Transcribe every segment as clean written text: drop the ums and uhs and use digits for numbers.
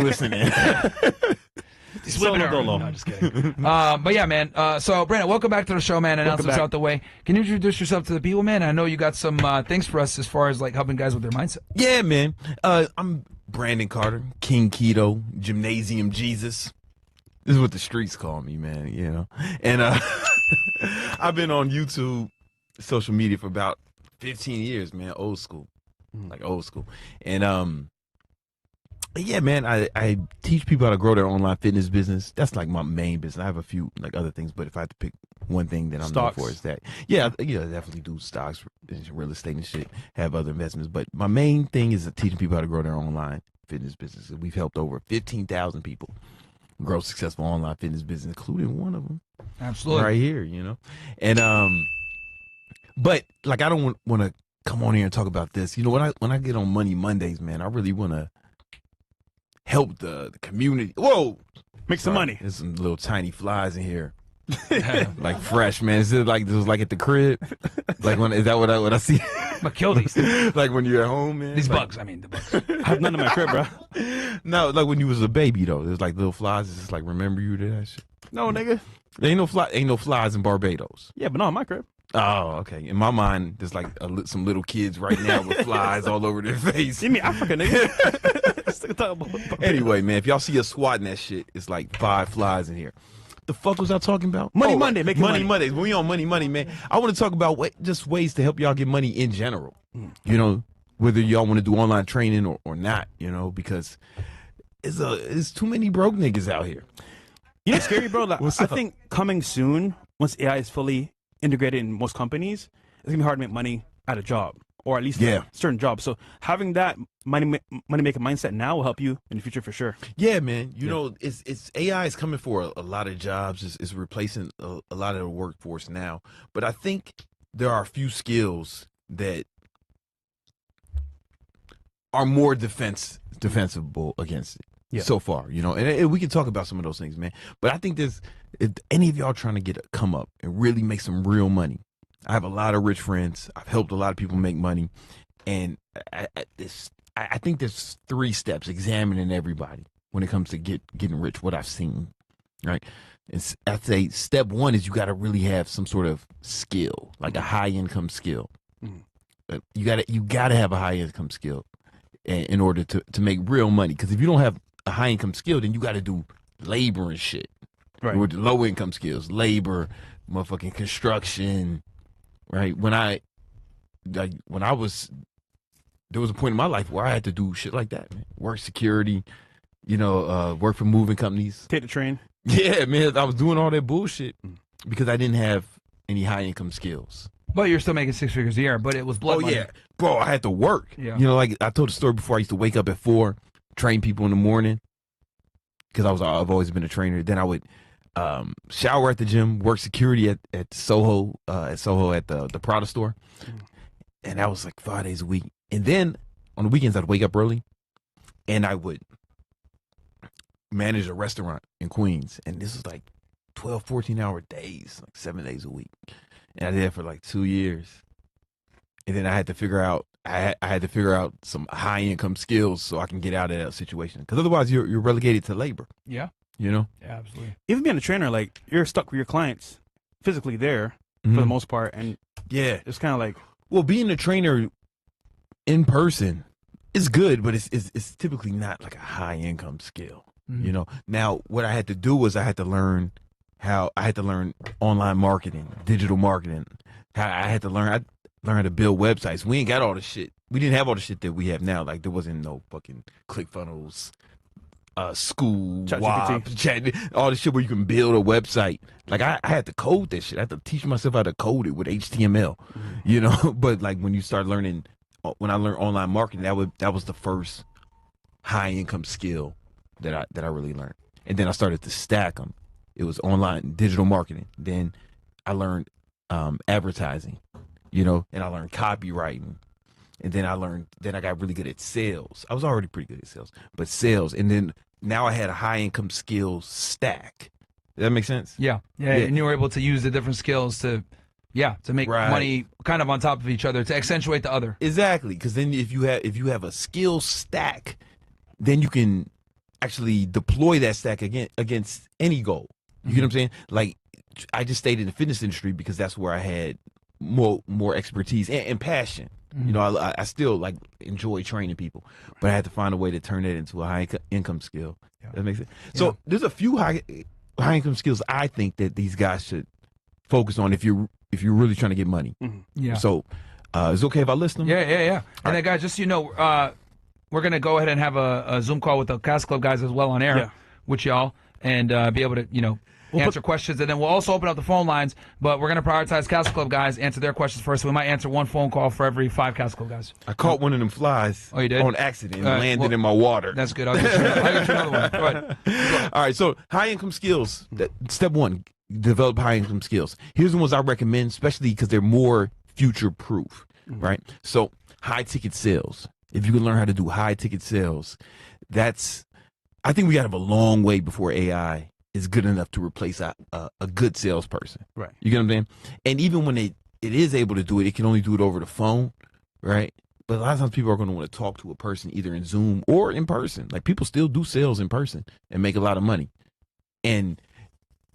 listening. No, I'm just kidding. But yeah, man. So, Brandon, welcome back to the show, man. Announcements out the way. Can you introduce yourself to the people, man? I know you got some things for us as far as like helping guys with their mindset. Yeah, man. I'm Brandon Carter, King Keto, Gymnasium Jesus. This is what the streets call me, man. You know, and I've been on YouTube, social media for about 15 years, man. Old school, like old school, and yeah, man, I teach people how to grow their online fitness business. That's like my main business. I have a few like other things, but if I had to pick one thing that I'm known for is that. Yeah, I definitely do stocks, real estate and shit, have other investments. But my main thing is teaching people how to grow their online fitness business. We've helped over 15,000 people grow successful online fitness business, including one of them. Absolutely. Right here, you know? And, but like, I don't want to come on here and talk about this. You know, when I get on Money Mondays, man, I really want to help the community. Whoa, make some money. There's some little tiny flies in here, like fresh, man. Is it like this was like at the crib? Like is that what I see? But kill these. Like when you're at home, man. These like, bugs. I mean, the bugs. I have none in my crib, bro. No, like when you was a baby though. There's like little flies. It's just like remember you to that shit. No, nigga. There ain't no flies in Barbados. Yeah, but not in my crib. Oh, okay. In my mind, there's like some little kids right now with flies all over their face. You mean Africa, nigga? Anyway, man, if y'all see us squatting that shit, it's like 5 flies in here. The fuck was I talking about? Money Monday, making money. Mondays. We on Money, man. I want to talk about just ways to help y'all get money in general. You know, whether y'all want to do online training or not, you know, because it's too many broke niggas out here. You know, scary, bro. Like, I think coming soon, once AI is fully integrated in most companies, it's gonna be hard to make money at a job, or at least a certain job. So having that money making mindset now will help you in the future for sure. Yeah, man. You know, it's AI is coming for a lot of jobs. It's replacing a lot of the workforce now. But I think there are a few skills that are more defensible against it so far, you know, and we can talk about some of those things, man. But I think if any of y'all trying to get a come up and really make some real money, I have a lot of rich friends. I've helped a lot of people make money, and I think there's 3 steps examining everybody when it comes to getting rich. What I've seen, right? I'd say step 1 is you got to really have some sort of skill, like a high income skill. You gotta have a high income skill in order to make real money. Because if you don't have a high income skill, then you got to do labor and shit. Right. With low income skills, labor, motherfucking construction. Right. When I was, there was a point in my life where I had to do shit like that, man. Work security, you know, work for moving companies. Take the train. Yeah, man. I was doing all that bullshit because I didn't have any high income skills. But you're still making 6 figures a year, but it was blood money. Yeah. Bro, I had to work. Yeah. You know, like I told the story before, I used to wake up at 4, train people in the morning because I've always been a trainer. Then I would shower at the gym, work security at Soho at the Prada store. And that was like 5 days a week. And then on the weekends, I'd wake up early and I would manage a restaurant in Queens. And this was like 12, 14-hour days, like 7 days a week. And I did that for like 2 years. And then I had to figure out some high income skills so I can get out of that situation. Because otherwise you're relegated to labor. Yeah. You know? Yeah, absolutely. Even being a trainer, like you're stuck with your clients physically there for the most part. And yeah, it's kind of like, well, being a trainer in person is good, but it's typically not like a high income skill. You know? Now what I had to do was I had to learn online marketing, digital marketing. I had to learn how to build websites. We ain't got all the shit. We didn't have all the shit that we have now. Like there wasn't no fucking ClickFunnels, school, chat, all the shit where you can build a website. Like I had to code that shit. I had to teach myself how to code it with HTML, you know. But like when I learned online marketing, that was the first high income skill that I really learned. And then I started to stack them. It was online digital marketing. Then I learned advertising, you know, and I learned copywriting. And then I got really good at sales. I was already pretty good at sales, but sales. And then now I had a high income skills stack. Does that make sense? Yeah. And you were able to use the different skills to make money kind of on top of each other to accentuate the other. Exactly. Because then if you have a skill stack, then you can actually deploy that stack against any goal. You get what I'm saying? Like, I just stayed in the fitness industry because that's where I had more expertise and passion. You know, I still like enjoy training people, but I had to find a way to turn that into a high income skill. That makes sense. So there's a few high income skills I think that these guys should focus on if you're really trying to get money. Yeah. So is it okay if I list them? Yeah. And then, guys, just so you know, we're gonna go ahead and have a Zoom call with the CastleClub guys as well on air with y'all, and be able to answer questions, and then we'll also open up the phone lines. But we're gonna prioritize CastleClub guys, answer their questions first. So we might answer one phone call for every 5 CastleClub guys. I caught one of them flies. Oh, you did? On accident and landed in my water. That's good. I'll get you another one. Go ahead. All right. So high income skills. Step 1. Develop high income skills. Here's the ones I recommend, especially because they're more future proof, right? So high ticket sales. If you can learn how to do high ticket sales, I think we got to have a long way before AI is good enough to replace a good salesperson. Right. You get what I'm saying? And even when it is able to do it, it can only do it over the phone, right? But a lot of times people are going to want to talk to a person either in Zoom or in person. Like, people still do sales in person and make a lot of money. And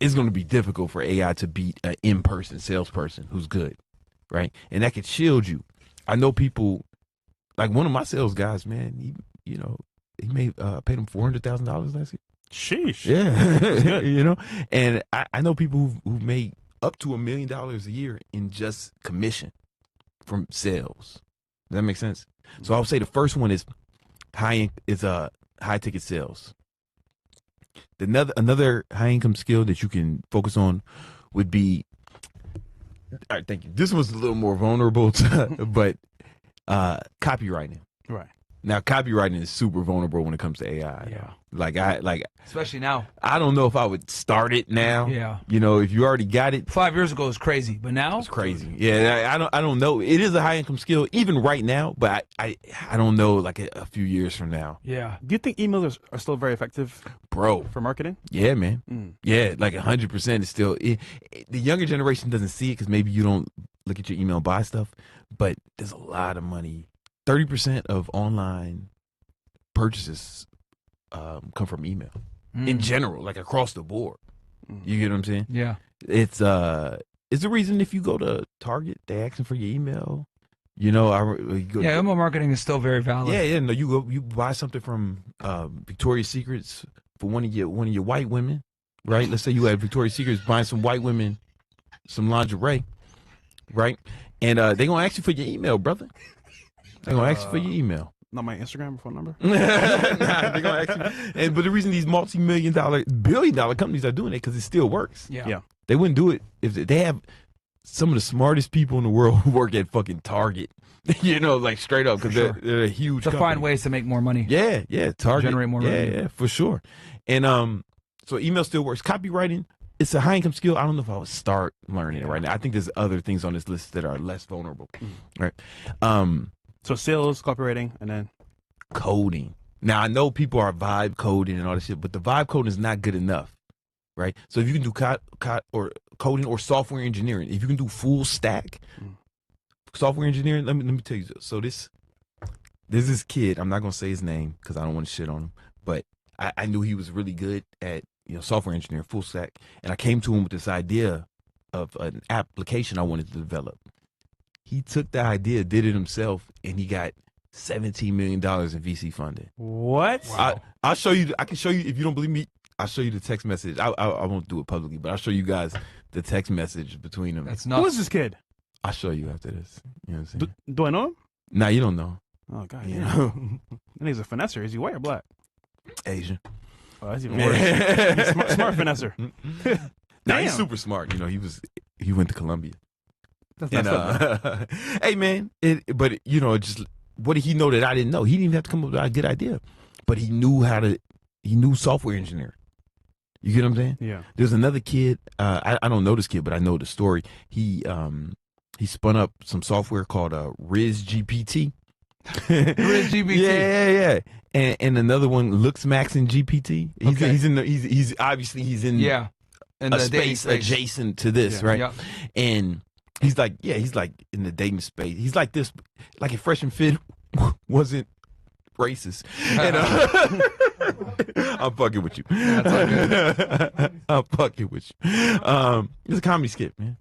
it's going to be difficult for AI to beat an in-person salesperson who's good, right? And that could shield you. I know people, like one of my sales guys, man, he paid him $400,000 last year. Sheesh. Yeah. You know, and I know people who made up to $1 million a year in just commission from sales. Does that make sense? So I would say the first one is high ticket sales. Another high income skill that you can focus on would be, all right, thank you. This one's a little more vulnerable, but copywriting. Right. Now, copywriting is super vulnerable when it comes to AI. Yeah. Especially now. I don't know if I would start it now. Yeah. You know, if you already got it. 5 years ago it was crazy, but now it's crazy. Yeah, I don't know. It is a high income skill even right now, but I don't know, like a few years from now. Yeah. Do you think emails are still very effective, bro, for marketing? Yeah, man. Yeah, like 100% is still. The younger generation doesn't see it because maybe you don't look at your email and buy stuff, but there's a lot of money. 30% of online purchases come from email in general, like across the board. You get what I'm saying? Yeah. It's the reason if you go to Target, they asking for your email. You know, email marketing is still very valid. Yeah. No, you buy something from Victoria's Secrets for one of your white women, right? Let's say you had Victoria's Secrets buying some white women some lingerie, right? And they're gonna ask you for your email, brother. They're gonna ask you for your email. Not my Instagram or phone number. Nah, they're gonna ask you. But the reason these multi-million-dollar, billion-dollar companies are doing it because it still works. Yeah. They wouldn't do it if they have some of the smartest people in the world who work at fucking Target. You know, like straight up, because they're a huge. To find ways to make more money. Yeah, Target generate more revenue. Yeah, for sure. And so email still works. Copywriting, it's a high income skill. I don't know if I would start learning it right now. I think there's other things on this list that are less vulnerable. Right. So sales, copywriting, and then coding. Now I know people are vibe coding and all this shit, but the vibe coding is not good enough, right? So if you can do or coding or software engineering, if you can do full stack software engineering, let me tell you. So this kid, I'm not gonna say his name because I don't want to shit on him, but I knew he was really good at software engineering, full stack, and I came to him with this idea of an application I wanted to develop. He took the idea, did it himself, and he got $17 million in VC funding. What? Wow. I'll show you. I can show you if you don't believe me. I'll show you the text message. I won't do it publicly, but I'll show you guys the text message between them. That's nuts. Who is this kid? I'll show you after this. You know what I'm saying? Do I know him? Nah, you don't know. Oh God, you know. And he's a finesser. Is he white or black? Asian. Oh, that's even worse. He's smart finesser. Nah, he's super smart. You know, he went to Columbia. That's not hey man, but just what did he know that I didn't know? He didn't even have to come up with a good idea, but he knew software engineering. You get what I'm saying? Yeah. There's another kid. I don't know this kid, but I know the story. He spun up some software called Riz GPT. Riz GPT. Yeah. And another one, LooksMax and GPT. He's obviously in a space adjacent to this, right? Yeah. And he's like in the dating space. He's like this, like if Fresh and Fit wasn't racist. And, I'm fucking with you. That's all good. I'm fucking with you. It's a comedy skit, man.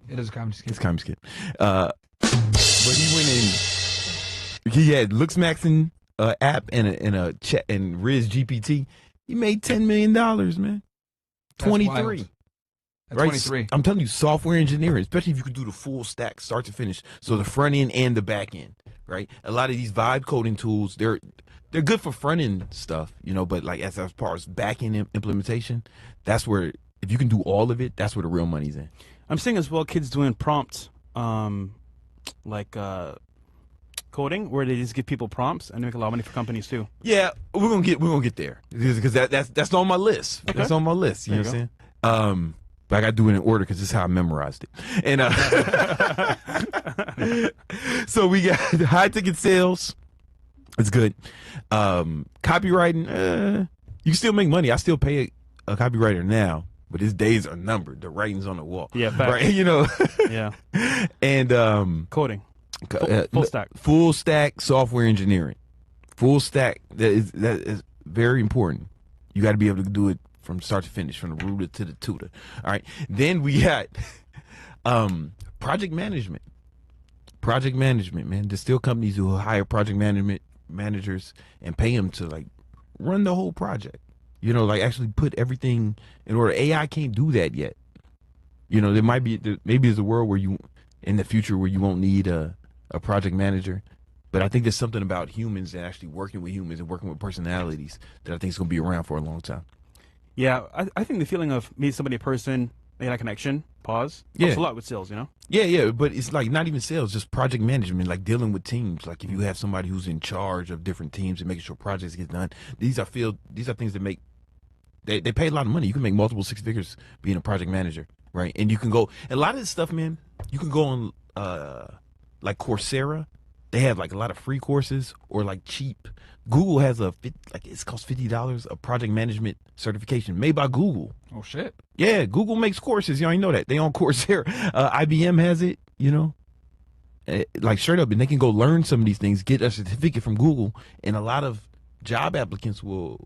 It is a comedy skit. It's a comedy skit. But he went in. He had LooksMaxing app and a chat and Riz GPT. He made $10 million, man. 23. At Right? 23. I'm telling you, software engineering, especially if you can do the full stack, start to finish. So the front end and the back end, right? A lot of these vibe coding tools, they're good for front end stuff, you know, but like as far as back end implementation, that's where, if you can do all of it, that's where the real money's in. I'm seeing as well kids doing prompts, coding, where they just give people prompts and they make a lot of money for companies too. Yeah, we're gonna get there because that's on my list. Okay. That's on my list. You know what I'm saying? But I got to do it in order because this is how I memorized it. And so we got high ticket sales. It's good. Copywriting, you can still make money. I still pay a copywriter now, but his days are numbered. The writing's on the wall. Yeah, fact. Right. You know. Yeah. And coding. Full stack. Full stack software engineering. Full stack. That is very important. You got to be able to do it from start to finish, from the rooter to the tutor. All right. Then we got project management. Project management, man. There's still companies who hire project management managers and pay them to like run the whole project. You know, like actually put everything in order. AI can't do that yet. You know, maybe there's a world where in the future where you won't need a project manager. But I think there's something about humans and actually working with humans and working with personalities that I think is going to be around for a long time. Yeah, I think the feeling of meeting somebody in person, making that connection, helps a lot with sales, you know? Yeah, but it's like not even sales, just project management, like dealing with teams. Like if you have somebody who's in charge of different teams and making sure projects get done, these are things that make, they pay a lot of money. You can make multiple six figures being a project manager, right? And you can go, a lot of this stuff, man, you can go on like Coursera. They have like a lot of free courses or like cheap. Google has it costs $50 a project management certification made by Google. Oh shit. Yeah, Google makes courses. You already know that. They on Coursera. IBM has it, you know. Like straight up, and they can go learn some of these things, get a certificate from Google, and a lot of job applicants will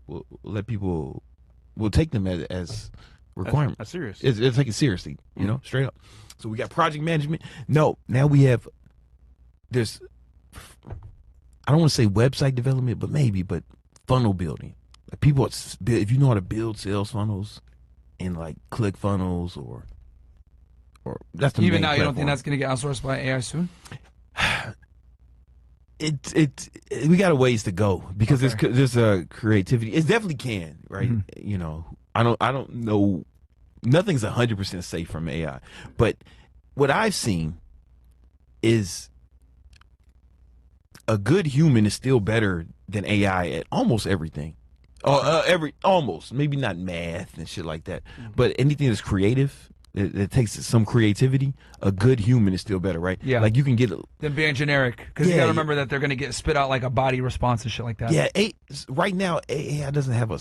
take them as requirement. That's serious. It's take it seriously, you know, straight up. So we got project management. No, now we have I don't want to say website development, but funnel building. Like people, if you know how to build sales funnels and like click funnels or that's the even main now, platform. you don't think that's going to get outsourced by AI soon? We got a ways to go because there's a creativity. It definitely can, right? Mm-hmm. You know, I don't know. Nothing's 100% safe from AI, but what I've seen is a good human is still better than AI at almost everything. Almost, maybe not math and shit like that, but anything that's creative, that takes some creativity, a good human is still better, right? Yeah. Like you can get than being generic, because you got to remember that they're going to get spit out like a body response and shit like that. Yeah, right now AI doesn't have a